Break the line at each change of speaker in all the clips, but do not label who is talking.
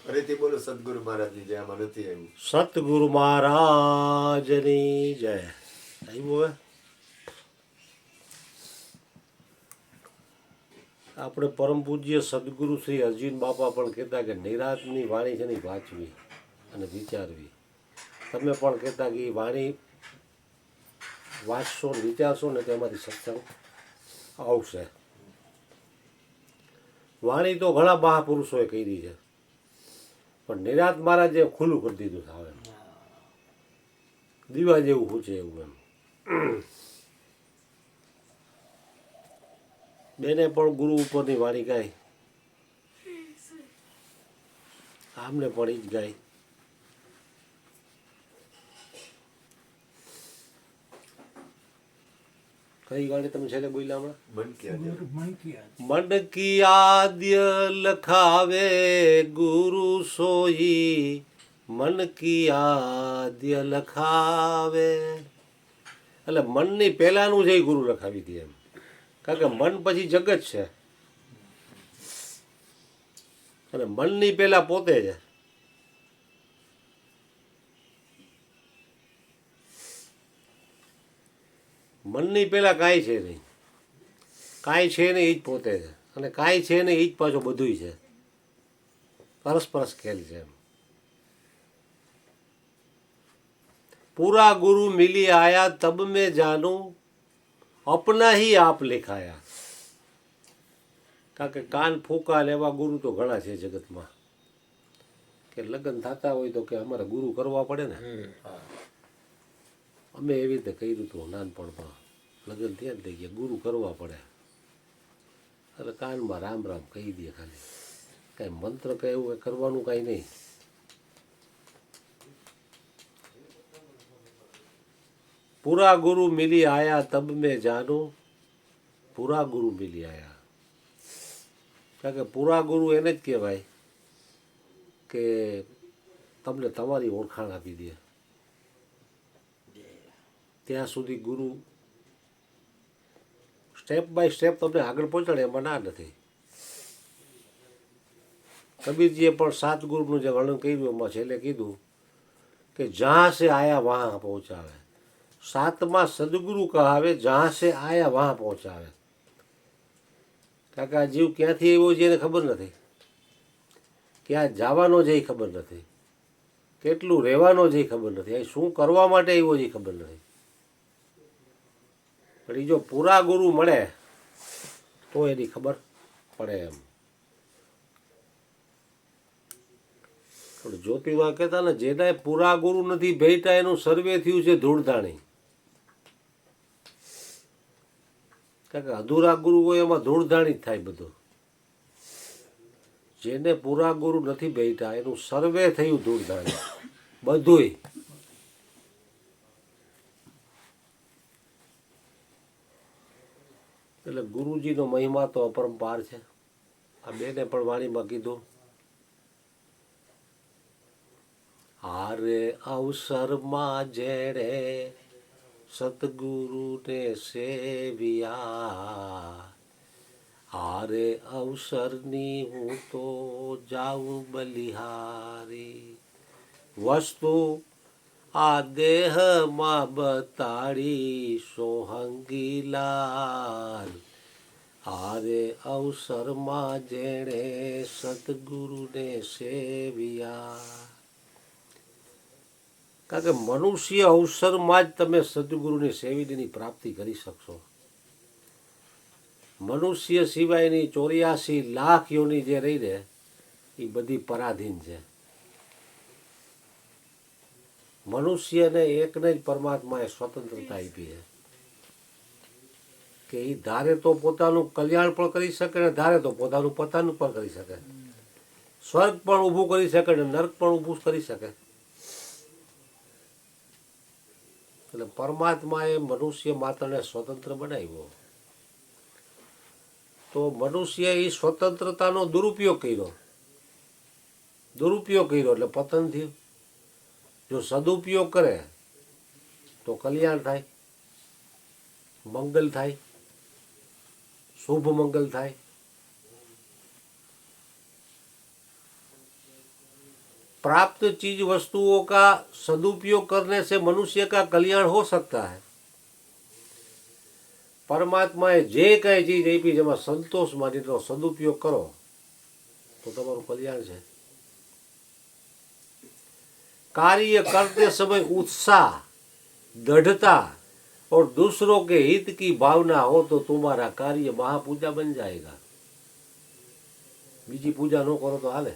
ફરીથી બોલો સદગુરુ મહારાજની જય. આમાં નથી આવ્યું.
સતગુરુ મહારાજની જય. આવ્યું હવે આપણે પરમ પૂજ્ય સદગુરુ શ્રી અર્જુન બાપા પણ કહેતા કે નિરાતની વાણી છે ને વાંચવી અને વિચારવી. તમે પણ કહેતા કે એ વાણી વાંચશો ને વિચારશો ને તેમાંથી સત્સંગ આવશે. વાણી તો ઘણા મહાપુરુષોએ કરી છે, પણ નિરાત મહારાજે ખુલ્લું કરી દીધું છે. હવે દીવા જેવું પૂછે એવું એમ. બેને પણ ગુરુ ઉપરની વાણી ગાય, આમને પણ ઈ જ ગાય. કઈ ગાડી તમે છેલ્લે બોલ્યા હમણાં? મન કી આદ્ય લખાવે ગુરુ સોઈ, મન કી આદ્ય લખાવે. એટલે મનની પહેલાનું જ ગુરુ લખાવી દે એમ. કારણ કે મન પછી જગત છે અને મનની પહેલા પોતે છે. મનની પહેલા કાંઈ છે નહીં, કાંઈ છે ને એ જ પોતે છે, અને કાંઈ છે ને એ જ પાછું બધુંય છે. પરસ્પર ખેલ છે એમ. પૂરા ગુરુ મિલી આયા તબ મેં જાનું, અપના ही आप लिखाया. કારણ કે કાન ફૂંકા લેવા ગુરુ તો ઘણા છે જગતમાં. કે લગ્ન થતા હોય તો કે અમારે ગુરુ કરવા પડે ને. અમે એવી રીતે કર્યું હતું નાનપણમાં. લગ્ન થયા ને થઈ ગયા ગુરુ કરવા પડે. એટલે કાનમાં રામ રામ કહી દે ખાલી. કાંઈ મંત્ર કે એવું કરવાનું કાંઈ નહીં. પૂરા ગુરુ મિલી આયા તબ મેં જાનું, પૂરા ગુરુ મિલી આયા. કારણ કે પૂરા ગુરુ એને જ કહેવાય કે તમને તમારી ઓળખાણ આપી દે. ત્યાં સુધી ગુરુ સ્ટેપ બાય સ્ટેપ તમને આગળ પહોંચાડે, એમાં ના નથી. કબીરજીએ પણ 7 ગુરુનું જે વર્ણન કર્યું એમાં છેલ્લે કીધું કે જહાં સે આયા વહાં પહોંચાવે. 7મા સદગુરુ કહાવે જહાં સે આયા વહાં પહોંચાવે. કારણ કે આ જીવ ક્યાંથી આવ્યો છે એને ખબર નથી, ક્યાં જવાનો છે એ ખબર નથી, કેટલું રહેવાનો છે એ ખબર નથી, અહીં શું કરવા માટે આવ્યો છે એ ખબર નથી. પણ એ જો પૂરા ગુરુ મળે તો એની ખબર પડે એમ. જ્યોતિબા કહેતા ને જેને પૂરા ગુરુ નથી ભેટા એનું સર્વે થયું છે ધૂળધાણી. કારણ કે અધૂરા ગુરુ હોય એમાં ધૂળધાણી જ થાય બધું. જેને પૂરા ગુરુ નથી ભેટા એનું સર્વે થયું ધૂળધાણી બધુંય. એટલે ગુરુજીનો મહિમા તો અપરંપાર છે. આ બેને પણ વાણીમાં કીધું, હારે અવસરમાં જેણે સતગુરુને સેવ્યા, હારે અવસરની હું તો જાઉં બલિહારી. વસ્તુ આ દેહમાં બતાડી સોહંગી લાલ, હારે અવસરમાં જેણે સતગુરુને સેવ્યા. કારણ કે મનુષ્ય અવસરમાં જ તમે સદગુરુની સેવીની પ્રાપ્તિ કરી શકશો. મનુષ્ય સિવાયની 84 લાખ યોની જે રહી ને એ બધી પરાધીન છે. મનુષ્યને એકને જ પરમાત્માએ સ્વતંત્રતા આપી છે કે એ ધારે તો પોતાનું કલ્યાણ પણ કરી શકે ને ધારે તો પોતાનું પતન પણ કરી શકે. સ્વર્ગ પણ ઊભું કરી શકે ને નર્ક પણ ઊભું કરી શકે. એટલે પરમાત્માએ મનુષ્ય માત્રને સ્વતંત્ર બનાવ્યો, તો મનુષ્ય એ સ્વતંત્રતાનો દુરુપયોગ કર્યો એટલે પતન થયું. જો સદુપયોગ કરે તો કલ્યાણ થાય, મંગલ થાય, શુભ મંગલ થાય. प्राप्त चीज वस्तुओं का सदुपयोग करने से मनुष्य का कल्याण हो सकता है। પરમાત્માએ જે કઈ ચીજ આપી જેમાં સંતોષ માનીનો સદુપયોગ કરો તો તમારું કલ્યાણ છે। कार्य करते समय उत्साह, दृढ़ता और दूसरों के हित की भावना हो तो तुम्हारा कार्य महापूजा बन जाएगा। बीजी पूजा न करो तो हाले।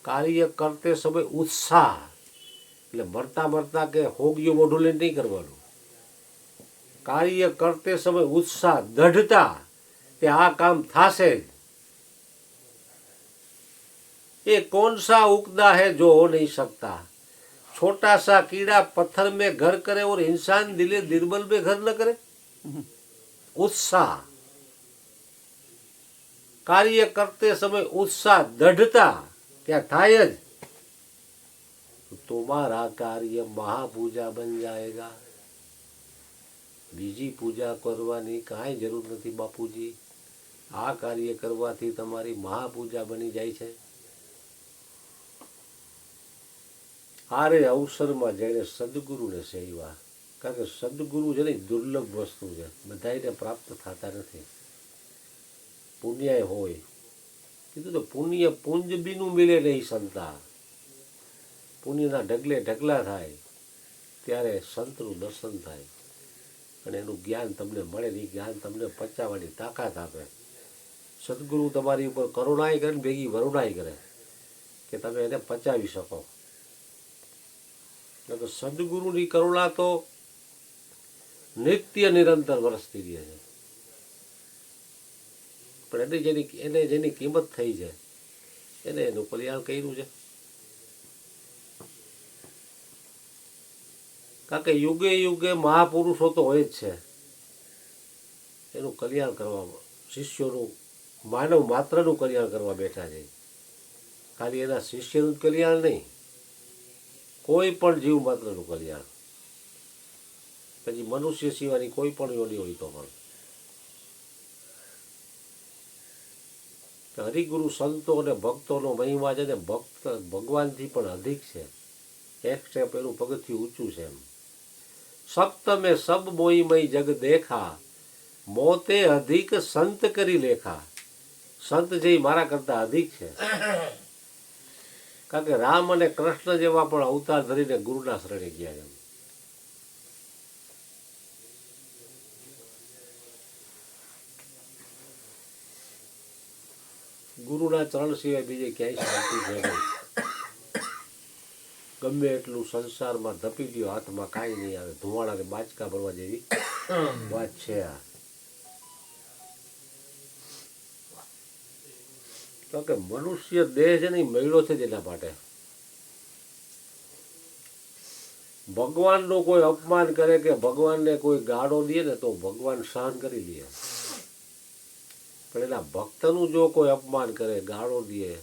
कार्य करते समय उत्साह એટલે મરતા મરતા કે હોગીઓ મોઢું લઈને નહીં કરવાનું। કાર્ય કરते समय उत्साह, दृढ़ता કે આ કામ થાશે જ। ये कौन सा उगदा है जो हो नहीं सकता। छोटा सा कीड़ा पत्थर में घर करे और इंसान दिले दिरबल में घर न करे। उत्साह, कार्य करते समय उत्साह, दृढ़ता क्या थाय ज तो तुम्हारा कार्य महापूजा बन जाएगा। बीजी पूजा करवानी काई जरूर नहीं बापूजी। आ कार्य करवाथी तमारी महापूजा बनी जाय छे। आरे अवसर में जेने सदगुरु ने सेवा, कारण के सदगुरु है दुर्लभ वस्तु है, बधाईने प्राप्त थता नहीं। पुण्य होय कीधुं तो पुण्य पुंज बीनु मिले नहीं संता। पुण्यना ढगले ढगला थाय त्यारे संतनुं दर्शन थाय अने एनुं ज्ञान तमने मळे नहीं। ज्ञान तमने पचाववानी ताकात आपे। सदगुरु तमारी उपर करुणाय करे भेगी वरुणाय करे के तमे एने पचावी शको। तो सदगुरु की करुणा तो नित्य निरंतर वरसती रहे है। पण एने जेनी किंमत थई छे एने एनुं कल्याण कर्युं छे। कारण के युगे युगे महापुरुषो तो होय ज छे। एनुं कल्याण करवा शिष्योनुं मानव मात्रनुं कल्याण करवा बेठा छे। खाली एना शिष्यनुं ज कल्याण नहीं, कोई पण जीव मात्रनुं कल्याण। पछी मनुष्य सिवायनी कोई पण योनि होय तो पण हरिगुरु संतो अने भक्तोनो महिमा छे ने भक्त भगवानथी पण अधिक छे। एक स्टेप एनुं पगथियुं ऊंचुं छे। सप्त में सब मोईमय जग देखा, मोते अधिक संत करी लेखा। संत जे मारा करता अधिक छे। कारण के राम और कृष्ण जेवा पण अवतार धरीने गुरुना शरणे गया है। गुरुना चरण सिवाय बीजे क्यांय शांति छे नहीं। गमे एटलुं संसार में धपी दो हाथ में काई नहीं आवे। धुवाणा ने बाचका भरवा जेवी वात छे आ। क्योंकि मनुष्य देह है नहीं मैलो है जेना माटे। भगवान नो कोई अपमान करे के भगवान ने कोई गाड़ो दिए ने तो भगवान सहन करी लिए। पण एना भक्तनु जो कोई अपमान करे गाड़ो दिए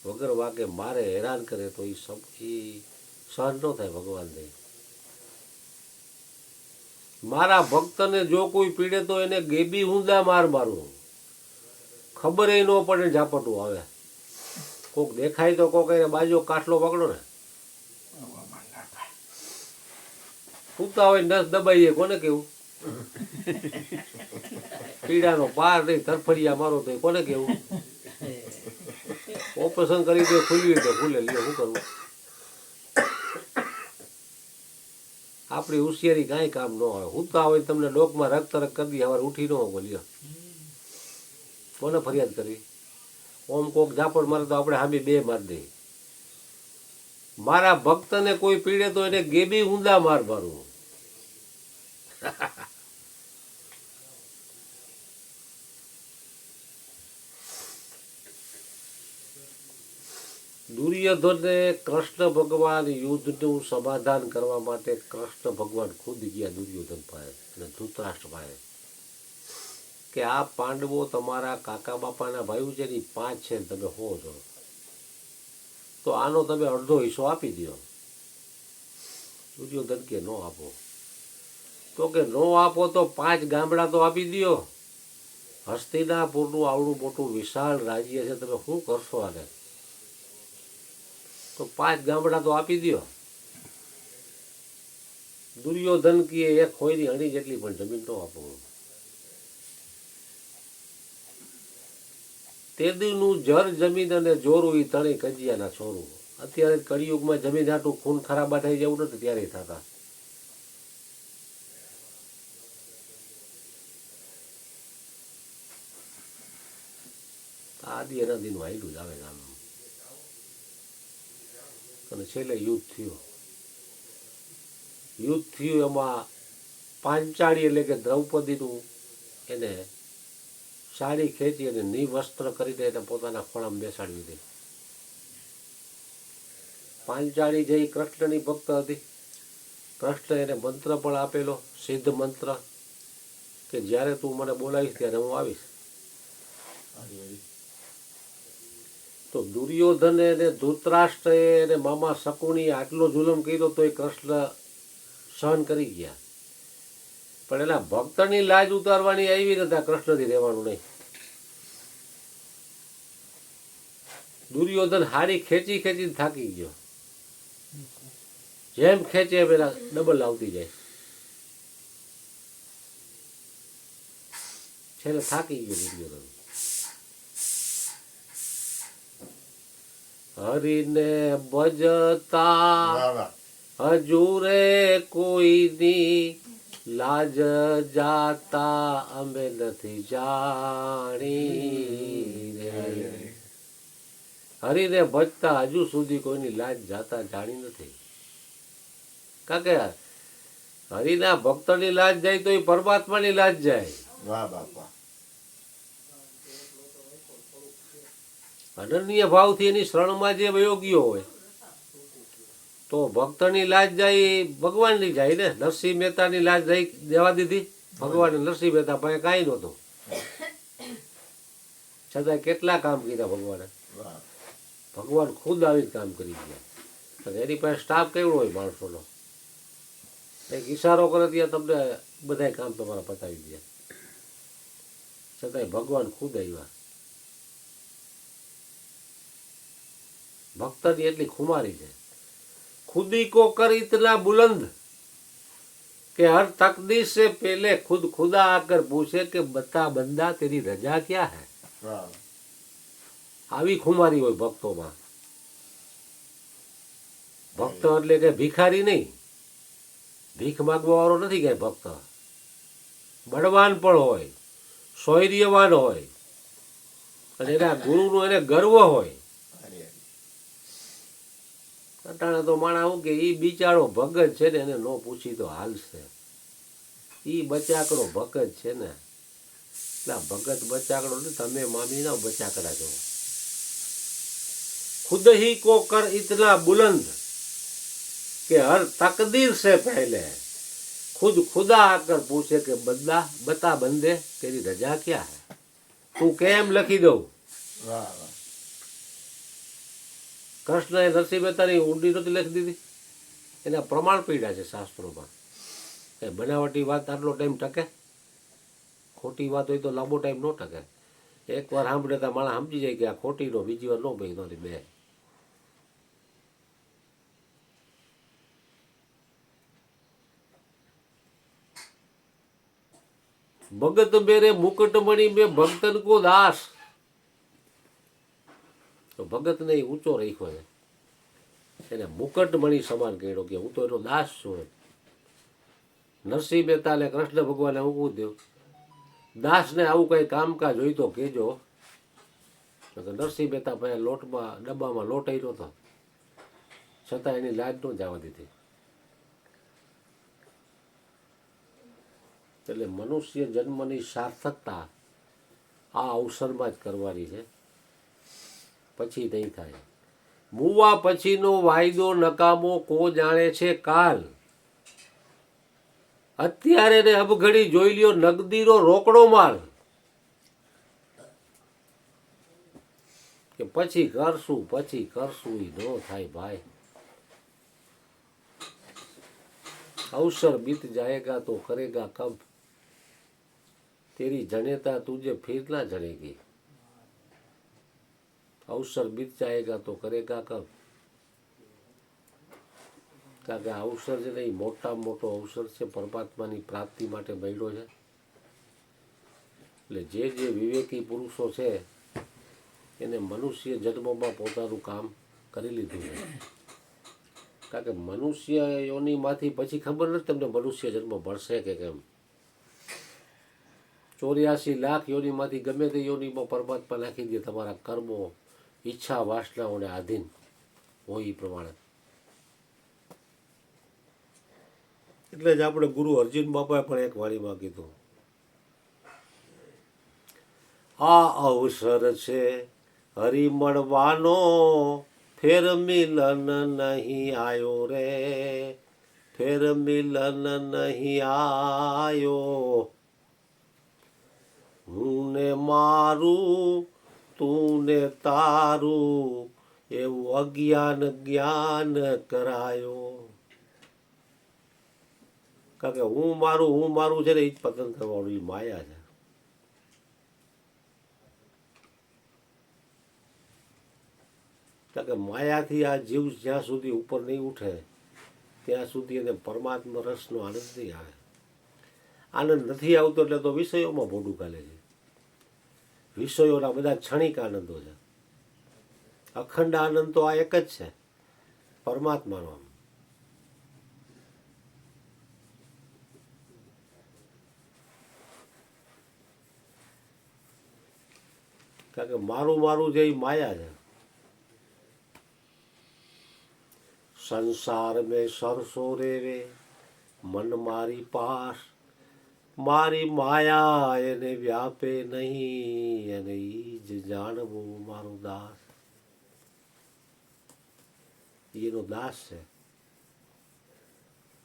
वगर वाके मारे हैरान करे तो ये सब सहन न थाय भगवान ने। मारा भक्त ने जो कोई पीड़े तो एने गेबी ऊंधा मार मारू खबर न पड़े झापटू आवे। कोक देखाय तो कोक बाजू काटलो पकड़ो ने सूता होय नस दबाईए कोने केवुं। पीड़ानो पार नहीं तरफड़िया मारो तो कोने केवुं। ऑपरेशन करी दे खुली तो खुले लियो शुं करवुं। आपणी होशियारी कांई काम न आवे। सूता होय तमने डोकमां रक्त रक्त कर दी हवारे उठी न होगो लियो कोने फरियाद करवी। ओम कोक झापड़ मारे तो आपणे हामी बे मार दे। मारा भक्त ने कोई पीड़े तो एने गेबी ऊंधा मार मारू। दुर्योधने कृष्ण भगवान युद्धનું સમાધાન કરવા માટે કૃષ્ણ ભગવાન ખુદ ગયા દુર્યોધન પાસે અને ધૃતરાષ્ટ્ર પાસે કે આ પાંડવો તમારા કાકા બાપાના ભાઈઓ છે ને 5 છે તમે હો છો તો આનો તમે અડધો હિસ્સો આપી દો। દુર્યોધન કે નો આપો તો કે નો આપો તો 5 ગામડા તો આપી દો। હસ્તિનાપુરનું આવડું મોટું વિશાળ રાજ્ય છે તમે શું કરશો આને। તો 5 ગામડા તો આપી દ્યો. દુર્યોધન કીએ એક ખોઈની હણી જેટલી પણ જમીન તો આપો. તેદીનું જર જમીન અને જોરું ઈ તણી કજિયાના છોરું. અત્યારે કળિયુગમાં જમીન આટલું ખૂન ખરાબા થઈ જવું નથી ત્યારે થતા. આદિ અનાદિનું હાઈલું જ આવે આમ. અને છેલ્લે યુદ્ધ થયું. એમાં પાંચાળી એટલે કે દ્રૌપદીનું એને સાડી ખેંચી અને નિવસ્ત્ર કરીને એને પોતાના ખોળામાં બેસાડવી હતી. પાંચાળી જે કૃષ્ણની ભક્ત હતી. કૃષ્ણ એને મંત્ર પણ આપેલો, સિદ્ધ મંત્ર, કે જ્યારે તું મને બોલાવીશ ત્યારે હું આવીશ. તો દુર્યોધને અને ધૃતરાષ્ટ્રએ અને મામા શકુણીએ આટલો જુલમ કર્યો તો એ કૃષ્ણ સહન કરી ગયા. પણ એના ભક્તની લાજ ઉતારવાની આવી નથી, કૃષ્ણથી રહેવાનું નહીં. દુર્યોધન હાડી ખેંચી ખેંચીને થાકી ગયો. જેમ ખેંચે પેલા ડબલ આવતી જાય. છેલ્લે થાકી ગયો દુર્યોધન. હરિને ભજતા હજુરે કોઈની લાજ જાતા અમે નથી જાણી. હરિને ભજતા હજુ સુધી કોઈની લાજ જાતા જાણી નથી. કારણ કે હરિના ભક્તની લાજ જાય તો એ પરમાત્માની લાજ જાય.
વાહ બાપા.
અનન્ય ભાવથી એની શરણમાં જે વયોગ્યો હોય તો ભક્તની લાજ જાય એ ભગવાનની જાય ને. નરસિંહ મહેતાની લાજ જાય દેવા દીધી ભગવાન. નરસિંહ મહેતા પાસે કાંઈ નહોતું, છતાં કેટલા કામ કર્યા ભગવાને. ભગવાન ખુદ આવી કામ કરી ગયા. એની પાસે સ્ટાફ કેવડો હોય માણસોનો, એક ઈશારો કરે ત્યાં તમને બધા કામ તમારા પતાવી દે. છતાંય ભગવાન ખુદ આવ્યા. ભક્તની એટલી ખુમારી છે. खुदी को कर इतना बुलंद कि हर तकदीर से पहले खुद खुदा आकर पूछे कि बता बंदा तेरी रजा क्या है. આવી ખુમારી હોય ભક્તોમાં. ભક્ત એટલે કે ભિખારી નહીં, ભીખ માગવા વાળો નથી કઈ ભક્ત. બળવાન પણ હોય, શૌર્યવાન હોય, અને એના ગુરુનો એને ગર્વ હોય. અટાણે તો માણા આવું કે ઈ બિચારો ભગત છે ને એને ન પૂછી તો હાલશે. ઈ બચાકડો ભગત છે ને, એટલે ભગત બચાકડો ને તમે મામી ના બચાકડા છો. खुद ही को कर इतना बुलंद कि हर तकदीर से पहले खुद खुदा आकर पूछे कि बंदा बता बंदे तेरी रजा क्या है. તું કેમ લખી દઉં. કૃષ્ણએ નરસિંહ મહેતાની ઊંડી નહોતી લખી દીધી. એના પ્રમાણ પીડ્યા છે શાસ્ત્રોમાં. એ બનાવટી વાત આટલો ટાઈમ ટકે, ખોટી વાત હોય તો લાંબો ટાઈમ ન ટકે. એકવાર સાંભળે તો માણસ સમજી જાય કે આ ખોટી નો, બીજી વાર ન ભાઈ નહોતી બે. ભગત મેરે મુકટમણી મેં ભક્તન કો દાસ. તો ભગતને ઊંચો રાખ્યો છે, એને મુકટમણી સમાન કર્યો કે હું તો એનો દાસ છું. નરસિંહ મહેતા ને કૃષ્ણ ભગવાને ઊંઘું દઉં, દાસને આવું કઈ કામકાજ હોય તો કહેજો. નરસિંહ મહેતા પાસે લોટમાં ડબ્બામાં લોટ આવ્યો હતો, છતાં એની લાજ ન જવા દીધી. એટલે મનુષ્ય જન્મની સાર્થકતા આ અવસરમાં જ કરવાની છે, પછી નહીં થાય. મુવા પછીનો વાયદો નકામો કો જાણે છે કાલ. અત્યારે ને અબઘડી જોઈ લ્યો નગદીનો રોકડો માલ. કે પછી કરશું ઈ ન થાય ભાઈ. અવસર बीत जाएगा तो करेगा कब. तेरी जनेता तुझे फिर ना जनेगी. अवसर बीत जाएगा तो करेगा कब. કારણ કે આ અવસર છે ને એ મોટામાં મોટો અવસર છે, પરમાત્માની પ્રાપ્તિ માટે મળ્યો છે. એટલે જે વિવેકી પુરુષો છે એને મનુષ્ય જન્મમાં પોતાનું કામ કરી લીધું છે. કારણ કે મનુષ્ય યોનિમાંથી પછી ખબર નથી તમને મનુષ્ય જન્મ મળશે કે કેમ. 84 લાખ યોનિમાંથી ગમે તે યોનિમાં પરમાત્મા નાખી દે, તમારા કર્મો, ઈચ્છા, વાસનાઓને આધીન હોય એ પ્રમાણે. એટલે જ આપણે ગુરુ અર્જુન બાપાએ પણ એક વાણીમાં કીધું, આ અવસર છે હરિ મળવાનો, ફેર મિલન નહીં આયો રે, ફેર મિલન નહીં આયો. હું ને મારું, તું ને તારું, એવું અજ્ઞાન જ્ઞાન કરાયો. કારણ કે હું મારું છે ને એ જ પતન કરવાનું, એ માયા છે. કારણ કે માયાથી આ જીવ જ્યાં સુધી ઉપર નહીં ઉઠે ત્યાં સુધી એને પરમાત્મા રસનો આનંદ નહીં આવે. આનંદ નથી આવતો એટલે તો વિષયોમાં ભોડું કાલે છે. વિષયોના બધા ક્ષણિક આનંદો છે. અખંડ આનંદ તો આ એક જ છે, પરમાત્માનો. કારણ કે મારું જે માયા છે. સંસાર મેં સરસો રેવે મન મારી પાસ, મારી માયા એને વ્યાપે નહીં, અને ઈ જ જાણવું મારું દાસ. એનો દાસ છે.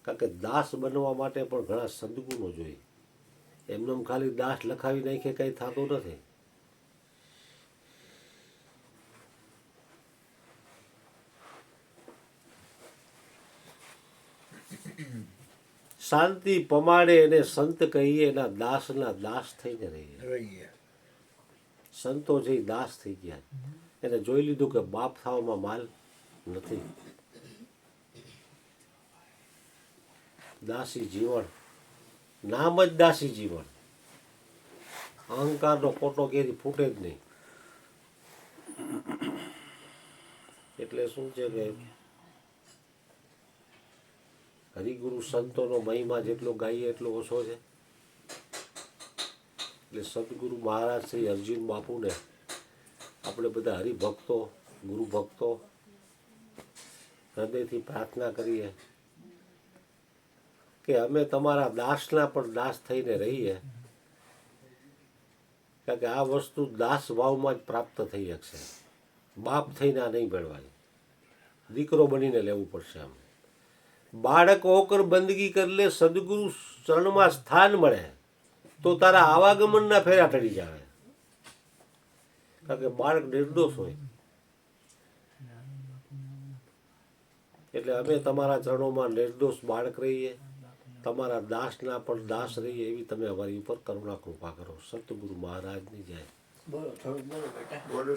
કારણ કે દાસ બનવા માટે પણ ઘણા સદગુણો જોઈએ. એમને ખાલી દાસ લખાવી નાખે કંઈ થતું નથી. શાંતિ પમાડે એને સંત કહીએ, એના દાસના દાસ થઈને રહીએ. સંતો છે એ દાસ થઈ ગયા. એને જોઈ લીધું કે બાપ થવામાં માલ નથી. દાસી જીવન, નામ જ દાસી જીવન. અહંકારનો કોટો ક્યાંથી ફૂટે જ નહીં. એટલે શું છે કે હરિગુરુ સંતોનો મહિમા જેટલો ગાઈએ એટલો ઓછો છે. એટલે સદગુરુ મહારાજ શ્રી અર્જુન બાપુને આપણે બધા હરિભક્તો, ગુરુ ભક્તો હૃદયથી પ્રાર્થના કરીએ કે અમે તમારા દાસના પણ દાસ થઈને રહીએ. કારણ કે આ વસ્તુ દાસ ભાવમાં જ પ્રાપ્ત થઈ શકશે. બાપ થઈને આ નહીં મેળવાય, દીકરો બનીને લેવું પડશે. આમ બાળક હોકર બંદગી કરી લે, સદગુરુ ચરણમાં સ્થાન મળે તો તારા આવાગમનના ફેરા ટળી જાય. કારણ કે બાળક નિર્દોષ હોય. એટલે અમે તમારા ચરણોમાં નિર્દોષ બાળક રહીએ, તમારા દાસના પણ દાસ રહીએ, એવી તમે અમારી ઉપર કરુણા કૃપા કરો. સતગુરુ મહારાજની જય.
બોલો થોડુંક બોલો બેટા.
બોલો.